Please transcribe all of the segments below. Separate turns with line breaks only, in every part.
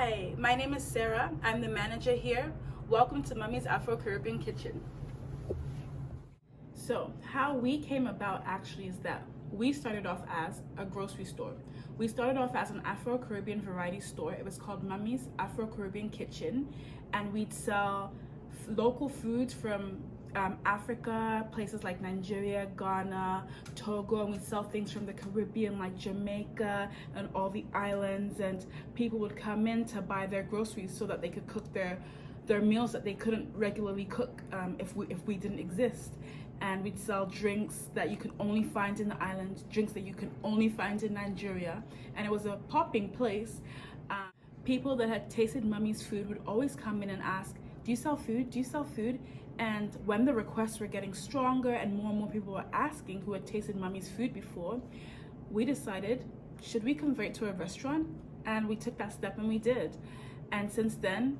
Hi, my name is Sarah. I'm the manager here. Welcome to Mummy's Afro-Caribbean Kitchen. So how we came about actually is that we started off as a grocery store. We started off as an Afro-Caribbean variety store. It was called Mummy's Afro-Caribbean Kitchen, and we'd sell local foods from Africa, places like Nigeria, Ghana, Togo, and we sell things from the Caribbean like Jamaica and all the islands, and people would come in to buy their groceries so that they could cook their meals that they couldn't regularly cook if we didn't exist. And we'd sell drinks that you can only find in the island, drinks that you can only find in Nigeria, and it was a popping place. People that had tasted Mummy's food would always come in and ask, do you sell food? Do you sell food? And when the requests were getting stronger and more people were asking who had tasted Mummy's food before, we decided, should we convert to a restaurant? And we took that step and we did. And since then,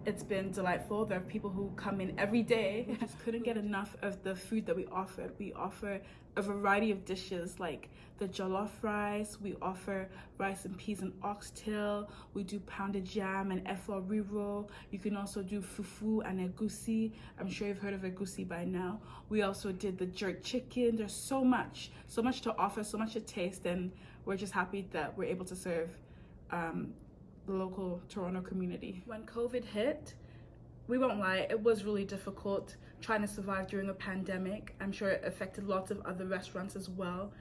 it's been delightful. There are people who come in every day. We just couldn't get enough of the food that we offered. We offer a variety of dishes like the jollof rice, we offer rice and peas and oxtail, we do pounded jam and Afro. You can also do fufu and egusi. I'm sure you've heard of egusi by now. We also did the jerk chicken. There's so much to offer, so much to taste, and we're just happy that we're able to serve the local Toronto community. When COVID hit, we won't lie, it was really difficult trying to survive during a pandemic. I'm sure it affected lots of other restaurants as well.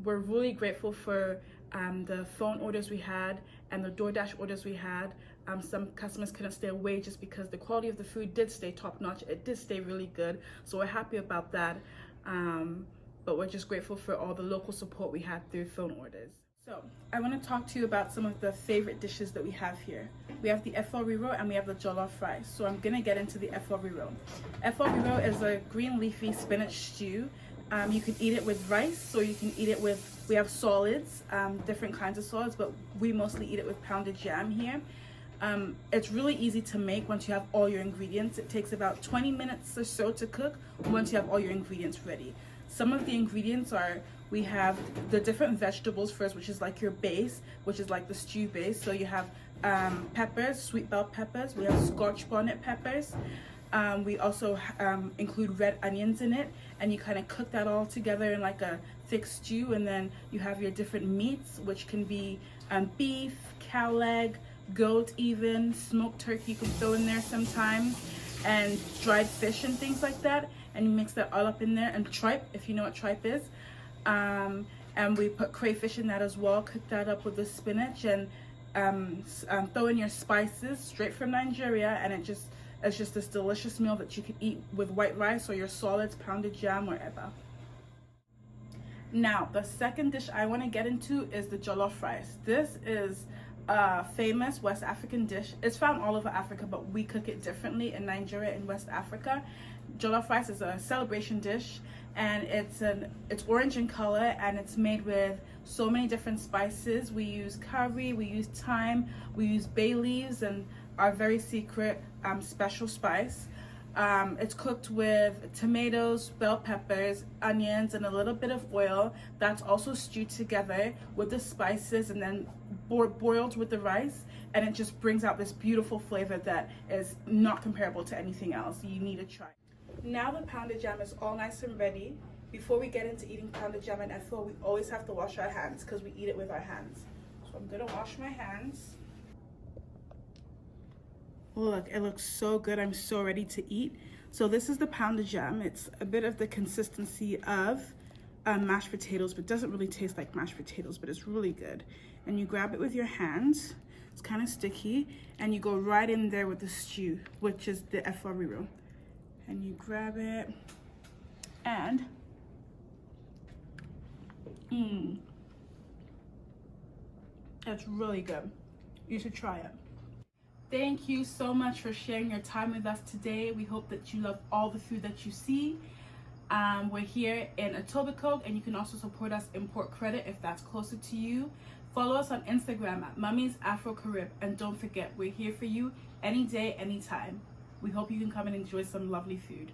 We're really grateful for the phone orders we had and the DoorDash orders we had. Some customers couldn't stay away just because the quality of the food did stay top notch. It did stay really good, so we're happy about that. But we're just grateful for all the local support we had through phone orders. So I want to talk to you about some of the favorite dishes that we have here. We have the Afro and we have the jollof rice. So I'm gonna get into the Afro. Afro is a green leafy spinach stew. You can eat it with rice, or you can eat it with, we have solids, different kinds of solids, but we mostly eat it with pounded jam here. It's really easy to make once you have all your ingredients. It takes about 20 minutes or so to cook once you have all your ingredients ready. Some of the ingredients are, we have the different vegetables first, which is like your base, which is like the stew base. So you have peppers, sweet bell peppers, we have scotch bonnet peppers. We also include red onions in it, and you kind of cook that all together in like a thick stew. And then you have your different meats, which can be beef, cow leg, goat even, smoked turkey you can throw in there sometimes, and dried fish and things like that. And you mix that all up in there, and tripe, if you know what tripe is. And we put crayfish in that as well, cook that up with the spinach, and throw in your spices straight from Nigeria, and it's just this delicious meal that you can eat with white rice or your solids, pounded jam, wherever. Now, the second dish I want to get into is the jollof rice. This is a famous West African dish. It's found all over Africa, but we cook it differently in Nigeria and West Africa. Jollof rice is a celebration dish, and it's orange in color, and it's made with so many different spices. We use curry, we use thyme, we use bay leaves, and our very secret special spice. It's cooked with tomatoes, bell peppers, onions, and a little bit of oil. That's also stewed together with the spices and then boiled with the rice, and it just brings out this beautiful flavor that is not comparable to anything else. You need to try. Now the pounded jam is all nice and ready. Before we get into eating pounded jam and Afro, we always have to wash our hands because we eat it with our hands. So I'm gonna wash my hands. Look, it looks so good. I'm so ready to eat. So this is the pounded jam. It's a bit of the consistency of mashed potatoes, but doesn't really taste like mashed potatoes, but it's really good. And you grab it with your hands. It's kind of sticky, and you go right in there with the stew, which is the Afro. And you grab it, and it's really good. You should try it. Thank you so much for sharing your time with us today. We hope that you love all the food that you see. We're here in Etobicoke, and you can also support us in Port Credit if that's closer to you. Follow us on Instagram at Mummy's Afro-Carib, and don't forget, we're here for you any day, anytime. We hope you can come and enjoy some lovely food.